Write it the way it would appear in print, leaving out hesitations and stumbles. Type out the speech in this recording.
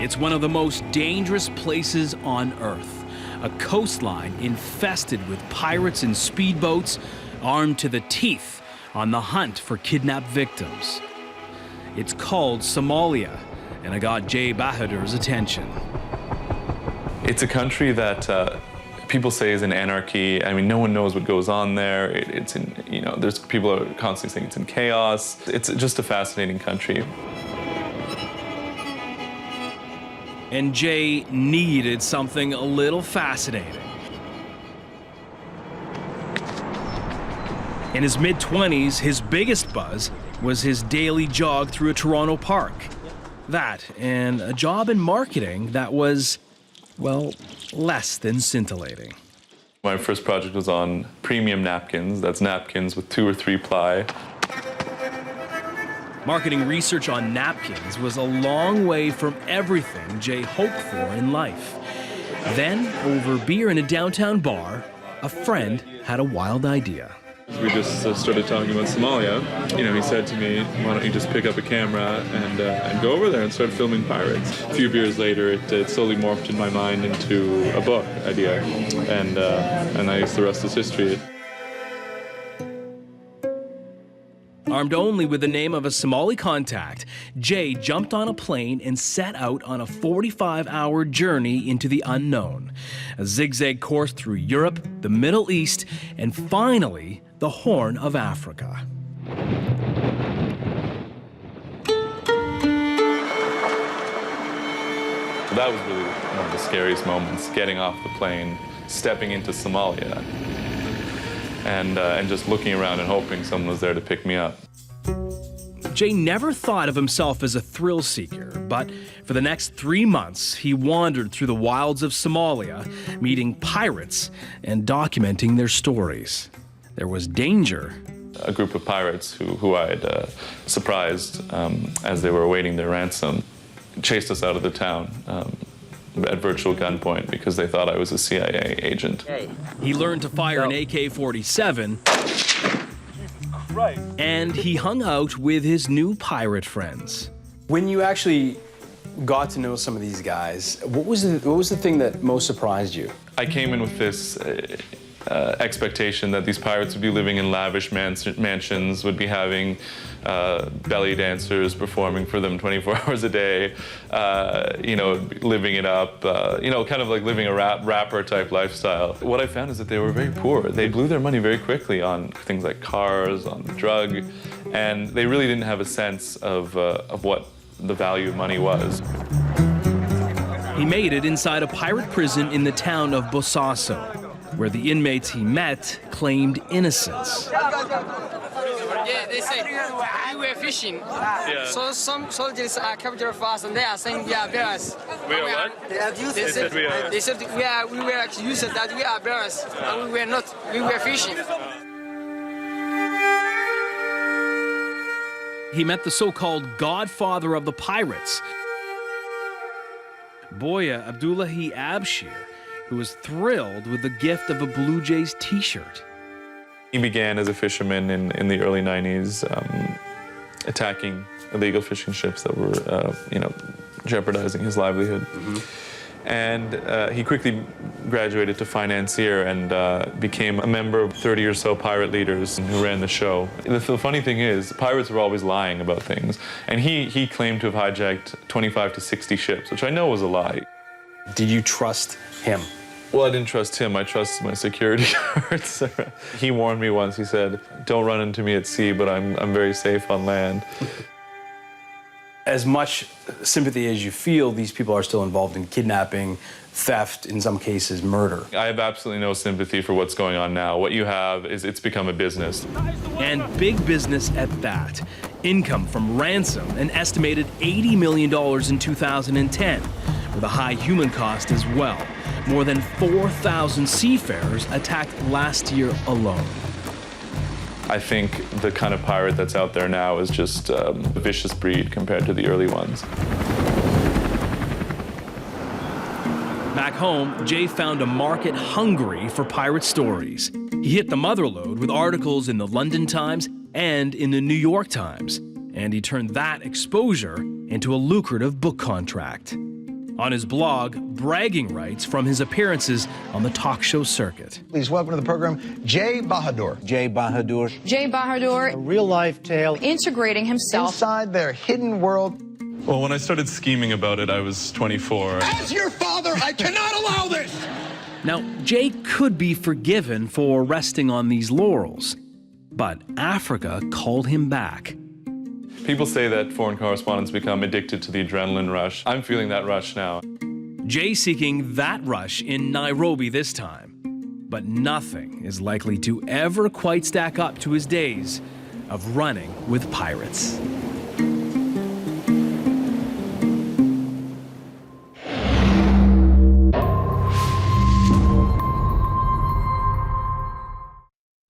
It's one of the most dangerous places on Earth. A coastline infested with pirates and speedboats armed to the teeth on the hunt for kidnapped victims. It's called Somalia, and it got Jay Bahadur's attention. It's a country that people say is in anarchy. I mean, no one knows what goes on there. It's in, there's people are constantly saying it's in chaos. It's just a fascinating country. And Jay needed something a little fascinating. In his mid-20s, his biggest buzz was his daily jog through a Toronto park. That and a job in marketing that was, well, less than scintillating. My first project was on premium napkins. That's napkins with 2 or 3 ply. Marketing research on napkins was a long way from everything Jay hoped for in life. Then, over beer in a downtown bar, a friend had a wild idea. We just started talking about Somalia. He said to me, why don't you just pick up a camera and go over there and start filming pirates. A few beers later, it slowly morphed in my mind into a book idea, and I guess the rest is history. Armed only with the name of a Somali contact, Jay jumped on a plane and set out on a 45-hour journey into the unknown. A zigzag course through Europe, the Middle East, and finally, the Horn of Africa. That was really one of the scariest moments, getting off the plane, stepping into Somalia, and just looking around and hoping someone was there to pick me up. Jay never thought of himself as a thrill seeker, but for the next 3 months, he wandered through the wilds of Somalia, meeting pirates and documenting their stories. There was danger. A group of pirates who I had surprised as they were awaiting their ransom chased us out of the town at virtual gunpoint because they thought I was a CIA agent. He learned to fire an AK-47, and he hung out with his new pirate friends. When you actually got to know some of these guys, what was the thing that most surprised you? I came in with this expectation that these pirates would be living in lavish mansions, would be having belly dancers performing for them 24 hours a day, living it up, kind of like living a rapper type lifestyle. What I found is that they were very poor. They blew their money very quickly on things like cars, on drug, and they really didn't have a sense of what the value of money was. He made it inside a pirate prison in the town of Bosaso, where the inmates he met claimed innocence. Yeah, they say we were fishing. Yeah. So some soldiers are captured fast, and they are saying we are bears. We are what? They said we were accused that we are bears, and we were not. We were fishing. He met the so-called godfather of the pirates, Boya Abdullahi Abshir, who was thrilled with the gift of a Blue Jays t-shirt. He began as a fisherman in the early 90s, attacking illegal fishing ships that were, jeopardizing his livelihood. Mm-hmm. And he quickly graduated to financier and became a member of 30 or so pirate leaders who ran the show. The funny thing is, pirates were always lying about things, and he claimed to have hijacked 25 to 60 ships, which I know was a lie. Did you trust him? Well, I didn't trust him. I trusted my security guards. He warned me once. He said, "Don't run into me at sea, but I'm very safe on land." As much sympathy as you feel, these people are still involved in kidnapping, theft, in some cases, murder. I have absolutely no sympathy for what's going on now. What you have is it's become a business. And big business at that. Income from ransom, an estimated $80 million in 2010, with a high human cost as well. More than 4,000 seafarers attacked last year alone. I think the kind of pirate that's out there now is just a vicious breed compared to the early ones. Back home, Jay found a market hungry for pirate stories. He hit the motherlode with articles in the London Times and in the New York Times, and he turned that exposure into a lucrative book contract. On his blog, bragging rights from his appearances on the talk show circuit. Please welcome to the program, Jay Bahadur. Jay Bahadur. Jay Bahadur, A real-life tale. integrating himself Inside their hidden world. Well, when I started scheming about it, I was 24. As your father, I cannot allow this! Now, Jay could be forgiven for resting on these laurels, but Africa called him back. People say that foreign correspondents become addicted to the adrenaline rush. I'm feeling that rush now. Jay seeking that rush in Nairobi this time. But nothing is likely to ever quite stack up to his days of running with pirates.